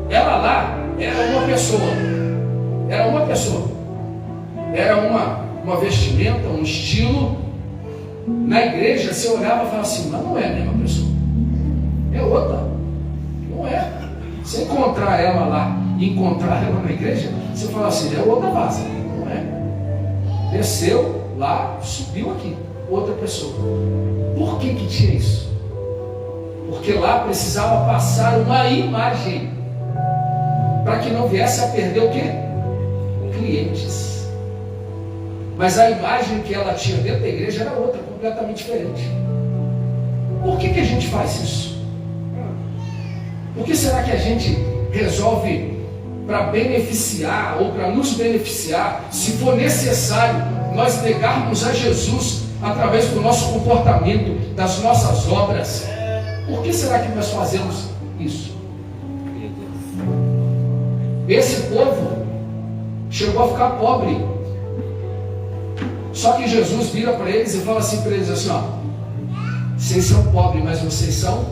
Speaker 1: Ela lá era uma pessoa. Era uma vestimenta, um estilo. Na igreja você olhava e falava assim, mas não é a mesma pessoa. É outra. Não é. Você encontrar ela lá e encontrar ela na igreja, você fala assim, é outra vaza. Não é. Desceu lá, subiu aqui. Outra pessoa. Por que tinha isso? Porque lá precisava passar uma imagem para que não viesse a perder o quê? Clientes. Mas a imagem que ela tinha dentro da igreja era outra, completamente diferente. Por que a gente faz isso? Por que será que a gente resolve, para beneficiar ou para nos beneficiar, se for necessário, nós negarmos a Jesus através do nosso comportamento, das nossas obras? Por que será que nós fazemos isso? Esse povo chegou a ficar pobre. Só que Jesus vira para eles e fala assim para eles assim, ó, vocês são pobres, mas vocês são,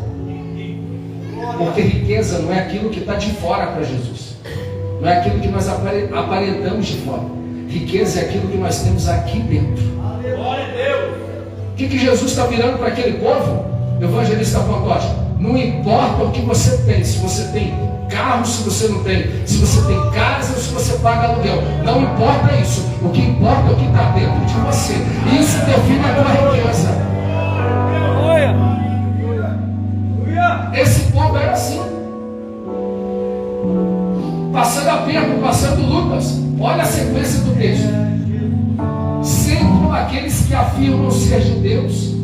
Speaker 1: porque riqueza não é aquilo que está de fora para Jesus, não é aquilo que nós aparentamos de fora. Riqueza é aquilo que nós temos aqui dentro. O que Jesus está virando para aquele povo? Evangelista Pantoja, não importa o que você tem, se você tem carro, se você não tem, se você tem casa ou se você paga aluguel, não importa isso. O que importa é o que está dentro de você. Isso define a tua riqueza. Esse povo era assim, passando aperto, passando lutas. Olha a sequência do texto. Sendo aqueles que afirmam ser de Deus.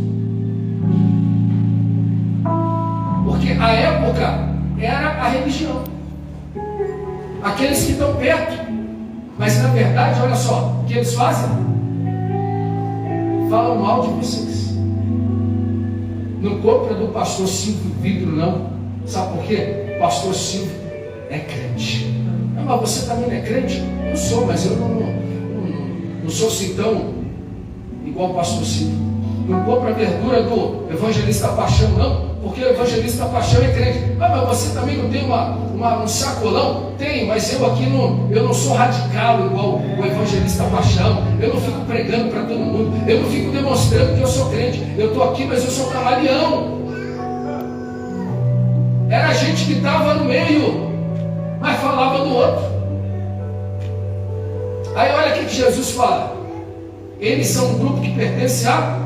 Speaker 1: Porque a época era a religião. Aqueles que estão perto. Mas na verdade, olha só, o que eles fazem? Falam mal de vocês. Não compra do pastor Silvio vidro, não. Sabe por quê? O pastor Silvio é crente. Mas você também não é crente? Eu sou, mas eu não sou assim tão igual o pastor Silvio. Não compra a verdura do evangelista Paixão, não. Porque o evangelista Paixão é crente. Mas você também não tem um sacolão? Tem, mas eu aqui eu não sou radical igual o evangelista Paixão. Eu não fico pregando para todo mundo. Eu não fico demonstrando que eu sou crente. Eu estou aqui, mas eu sou camaleão. Era gente que estava no meio, mas falava do outro. Aí olha o que Jesus fala. Eles são um grupo que pertence a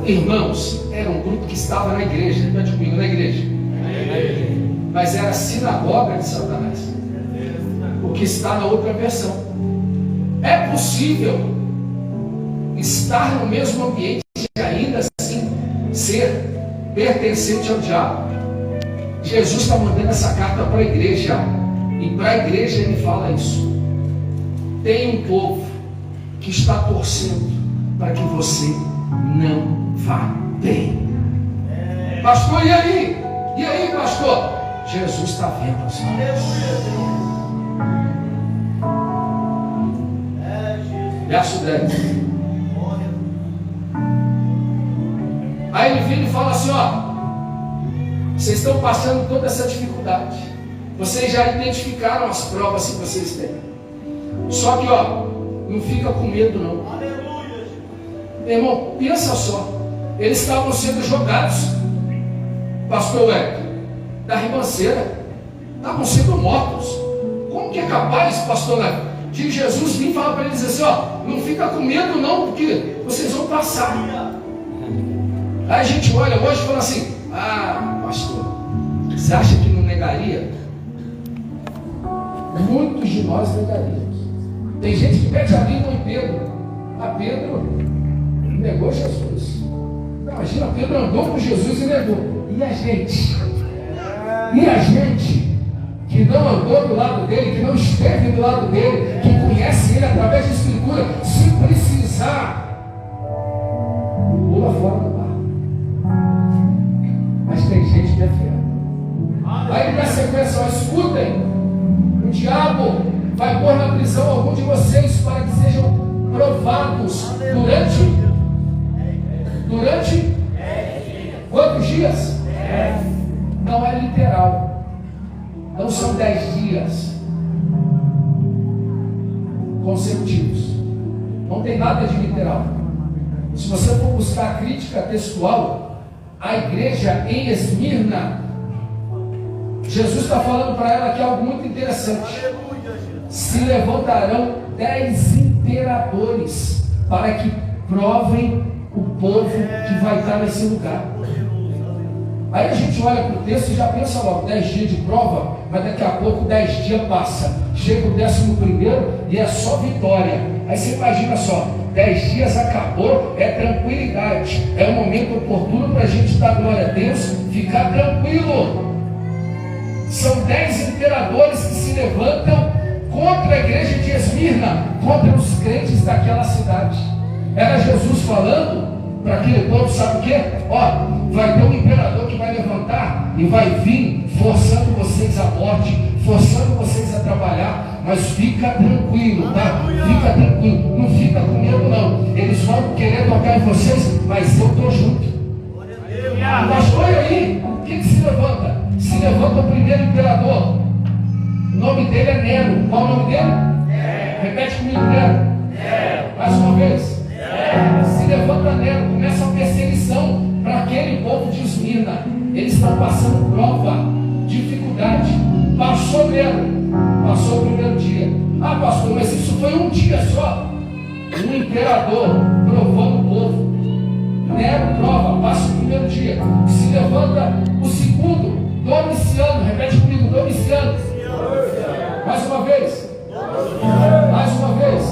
Speaker 1: irmãos, era um grupo que estava na igreja. Está de comigo na igreja? Mas era a sinagoga de Satanás. O que está na outra versão. É possível estar no mesmo ambiente e ainda assim ser pertencente ao diabo. Jesus está mandando essa carta para a igreja. E para a igreja ele fala isso. Tem um povo que está torcendo para que você não vá bem. Pastor, e aí? E aí, pastor? Jesus está vendo as coisas. Verso 10. Aí ele vira e fala assim, ó, vocês estão passando toda essa dificuldade. Vocês já identificaram as provas que vocês têm. Só que, ó, não fica com medo, não. Meu irmão, pensa só. Eles estavam sendo jogados, pastor Hélio, da ribanceira. Estavam sendo mortos. Como Como que é capaz, pastor, de Jesus vir falar para eles assim, ó, não fica com medo não, porque vocês vão passar. Aí a gente olha hoje e fala assim, pastor, você acha que não negaria? Muitos de nós negaríamos. Tem gente que pede a Língua em Pedro. Pedro negou Jesus. Imagina, Pedro andou com Jesus e negou. E a gente? E a gente que não andou do lado dele, que não esteve do lado dele, que conhece ele através da Escritura, se precisar, pula fora do barco. Mas tem gente que é fiel. Aí na sequência, escutem, o diabo vai pôr na prisão algum de vocês para que sejam provados durante quantos dias? Não é literal, não são 10 dias consecutivos, não tem nada de literal. Se você for buscar a crítica textual, a igreja em Esmirna, Jesus está falando para ela que é algo muito interessante. Se levantarão 10 imperadores para que provem o povo que vai estar nesse lugar. Aí a gente olha para o texto e já pensa logo, 10 dias de prova, mas daqui a pouco 10 dias passa. Chega o 11º e é só vitória. Aí você imagina só, 10 dias acabou, é tranquilidade. É um momento oportuno para a gente dar glória a Deus, ficar tranquilo. São 10 imperadores que se levantam contra a igreja de Esmirna, contra os crentes daquela cidade. Era Jesus falando para aquele povo, sabe o que? Vai ter um imperador que vai levantar e vai vir forçando vocês à morte, forçando vocês a trabalhar, mas fica tranquilo, tá? Fica tranquilo, não fica com medo não. Eles vão querer tocar em vocês, mas eu estou junto. Pastor, e aí? O que se levanta? Se levanta o primeiro imperador. O nome dele é Nero. Qual o nome dele? Repete comigo, Nero. Mais uma vez. Se levanta Nero. Começa a perseguição para aquele povo de Esmirna. Eles estão passando prova, dificuldade. Passou Nero. Passou o primeiro dia. Pastor, mas isso foi um dia só. Um imperador provando o povo. Nero prova, passa o primeiro dia. Se levanta o segundo. Domiciano, repete comigo, Domiciano. Mais uma vez. Mais uma vez.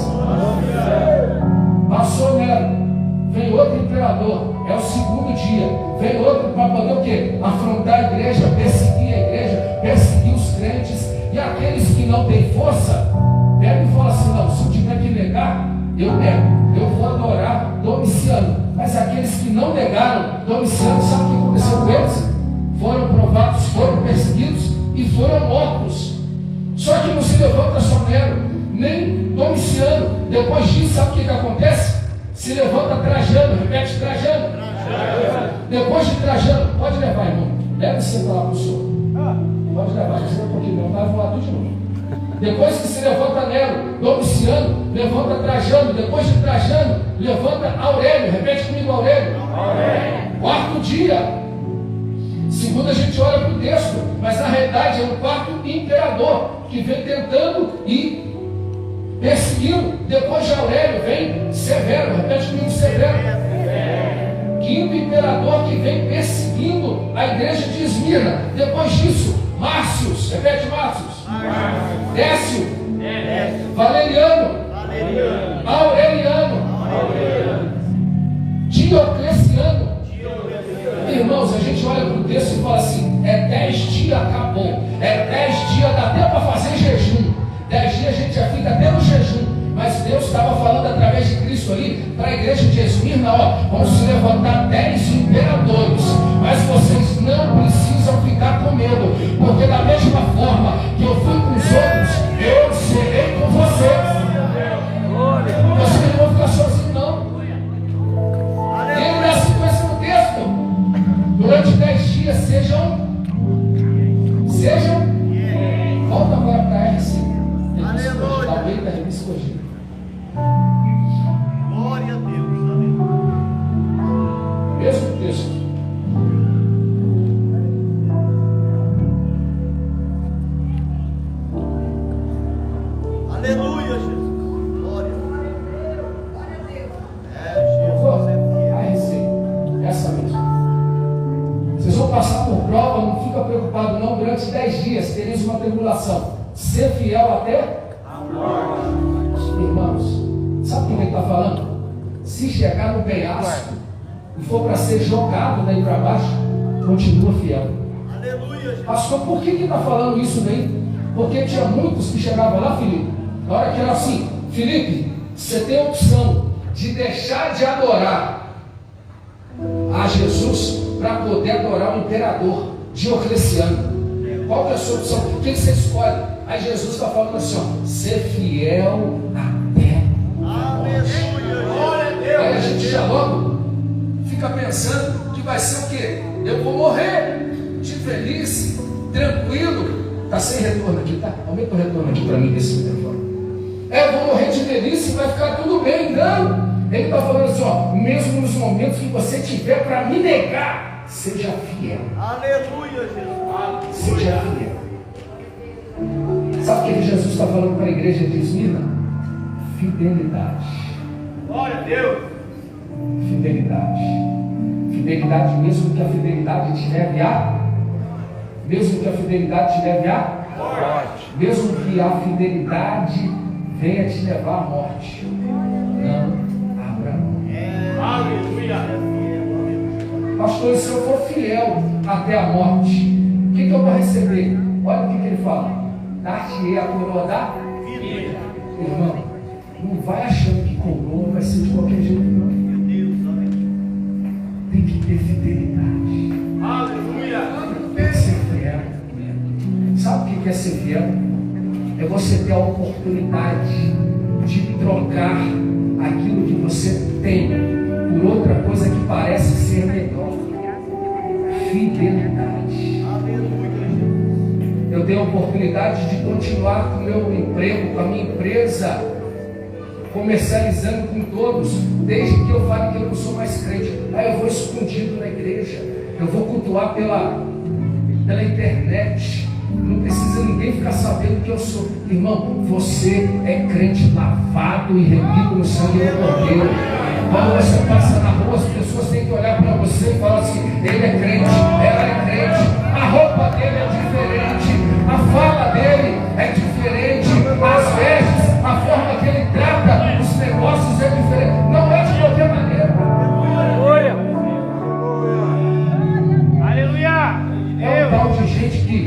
Speaker 1: Passou Nero. Vem outro imperador. É o segundo dia. Vem outro para poder o quê? Afrontar a igreja, perseguir a igreja, perseguir os crentes. E aqueles que não têm força, pega e fala assim, não, se eu tiver que negar, eu nego. Eu vou adorar Domiciano. Mas aqueles que não negaram Domiciano, sabe o que aconteceu com eles? Foram provados, foram perseguidos e foram mortos. Só que não se levanta só Nero, nem Domiciano. Depois disso, sabe o que acontece? Se levanta Trajano, repete Trajano. Depois de Trajano, pode levar, irmão. Leve você para lá para o senhor. Pode levar, você um pouquinho, não vai voar tudo de novo. Depois que se levanta Nero, Domiciano, levanta Trajano. Depois de Trajano, levanta Aurélio. Repete comigo, Aurélio. Quarto dia. Segundo a gente olha para o texto, mas na realidade é um quarto imperador que vem tentando e perseguindo. Depois de Aurélio vem Severo, repete comigo, Severo. Quinto imperador que vem perseguindo a igreja de Esmirna. Depois disso, Márcios, repete Márcios. Décio, Valeriano, Aureliano, Diocleciano. Irmãos, a gente olha para o texto e fala assim, 10 dias acabou, 10 dias, dá até para fazer jejum, 10 dias a gente já fica até no jejum, mas Deus estava falando através de Cristo ali, para a igreja de Esmirna, vão se levantar 10 imperadores, mas vocês não precisam ficar com medo, porque da mesma forma que eu fui com os outros, eu serei com vocês. Vocês não vão ficar sozinhos não. Ele dá sequência no texto. Durante 10 dias sejam, volta agora para a RC. Talvez da revista hoje.
Speaker 2: Glória a Deus.
Speaker 1: Vocês vão passar por prova, não fica preocupado não, durante 10 dias tereis uma tribulação. Ser fiel até a morte. Irmãos, sabe o que ele está falando? Se chegar no penhasco e for para ser jogado daí para baixo, continua fiel. Pastor, por que está falando isso daí? Porque tinha muitos que chegavam lá, Felipe, na hora que era assim: Felipe, você tem a opção de deixar de adorar a Jesus para poder adorar o imperador Diocleciano. Qual que é a sua opção? O que você escolhe? Aí Jesus está falando assim, ó: ser fiel até a morte. Aí a gente já logo fica pensando que vai ser o quê? Eu vou morrer de velhice, tranquilo. Está sem retorno aqui, tá? Aumenta o retorno aqui para mim desse telefone. Eu vou morrer de velhice e vai ficar tudo bem. Não! Ele está falando assim, ó: mesmo nos momentos que você tiver para me negar, seja fiel.
Speaker 2: Aleluia, Jesus.
Speaker 1: Seja fiel. Sabe o que Jesus está falando para a igreja de Esmirna? Fidelidade.
Speaker 2: Glória a Deus.
Speaker 1: Fidelidade. Fidelidade, mesmo que a fidelidade te leve a... Mesmo que a fidelidade te leve a... morte. Mesmo que a fidelidade venha te levar à morte. Não abra mão.
Speaker 2: Aleluia.
Speaker 1: Pastor, se eu for fiel até a morte, o que eu vou receber? Olha o que ele fala: dar-te-ei a coroa da vida. Irmão, não vai achando que coroa vai ser de qualquer jeito, não. Tem que ter fidelidade.
Speaker 2: Aleluia.
Speaker 1: Tem que ser fiel. Sabe o que é ser fiel? É você ter a oportunidade de trocar aquilo que você tem por outra coisa que parece ser melhor. Fidelidade. Eu tenho a oportunidade de continuar com o meu emprego, com a minha empresa, comercializando com todos, desde que eu fale que eu não sou mais crente. Aí eu vou escondido na igreja, eu vou cultuar pela internet. Não precisa ninguém ficar sabendo que eu sou. Irmão, você é crente lavado e remido no sangue do Cordeiro. Quando você passa na rua, as pessoas têm que olhar para você e falar assim: ele é crente, ela é crente. A roupa dele é diferente, a fala dele é diferente, as vestes, a forma que ele trata os negócios é diferente. Não é de qualquer maneira.
Speaker 2: Aleluia. Aleluia.
Speaker 1: É um tal de gente que,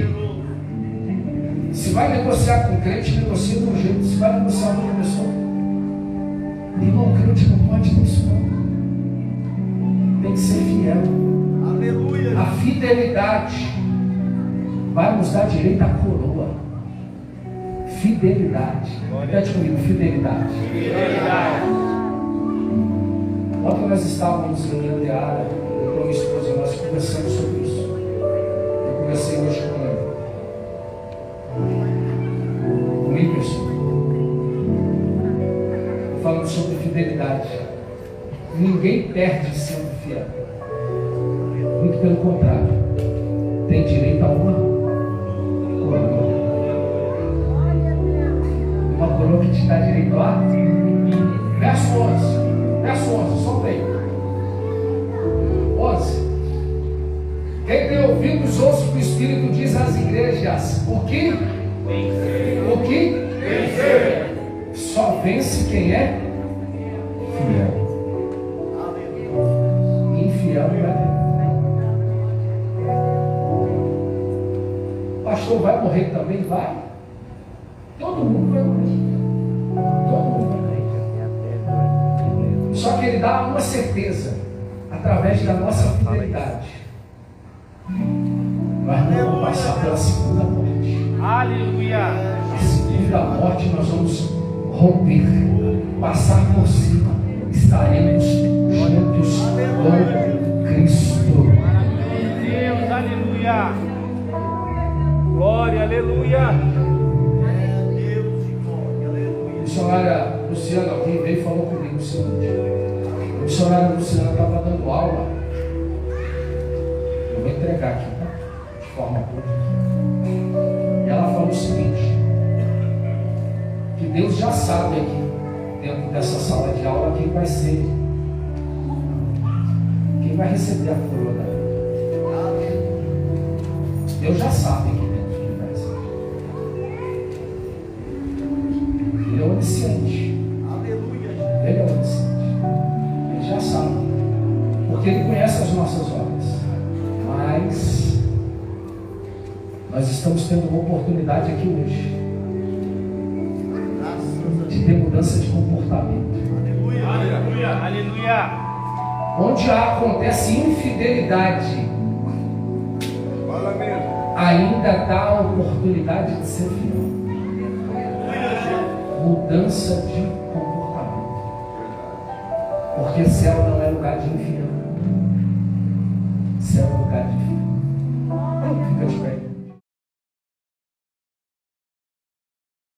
Speaker 1: se vai negociar com crente, negocia de um jeito. Se vai negociar com outra pessoa, irmão, crente não pode ter isso não. Tem que ser fiel.
Speaker 2: Aleluia.
Speaker 1: A fidelidade vai nos dar direito à coroa. Fidelidade. Repete comigo: fidelidade.
Speaker 2: Fidelidade.
Speaker 1: Ontem nós estávamos reunindo a área, eu com a minha esposa, nós conversamos sobre isso. Eu conversei hoje com o Wilkerson, falando sobre fidelidade. Ninguém perde sendo fiel. Muito pelo contrário, tem direito a uma coroa. Uma coroa que te dá direito a... Verso 11. Verso 11, só bem. 11. Quem tem ouvidos, ouça o que o Espírito diz às igrejas. O que? O que? Vencer. Só vence quem é fiel. Infiel não vai ter. Pastor, vai morrer também? Vai. Todo mundo vai morrer. Todo mundo vai morrer. Só que ele dá uma certeza: através da nossa fidelidade, nós não vamos passar pela segunda morte.
Speaker 2: Aleluia.
Speaker 1: A segunda morte nós vamos romper, passar por cima, estaremos juntos com Cristo.
Speaker 2: Deus, aleluia. Glória, aleluia.
Speaker 1: A missionária Luciana, alguém veio e falou comigo o seguinte: a missionária Luciana estava dando aula. Eu vou entregar aqui, tá? De forma pública. E ela falou o seguinte: que Deus já sabe aqui, dentro dessa sala de aula, quem vai ser, quem vai receber a coroa da vida. Deus já sabe aqui dentro que vai ser. Ele é onisciente. Ele é onisciente. Ele já sabe. Porque Ele conhece as nossas obras. Mas nós estamos tendo uma oportunidade aqui hoje de ter mudança de comportamento.
Speaker 2: Aleluia, aleluia.
Speaker 1: Onde acontece infidelidade, ainda dá a oportunidade de ser fiel. Mudança de comportamento. Porque céu não é lugar de infiel. Céu é lugar de fiel.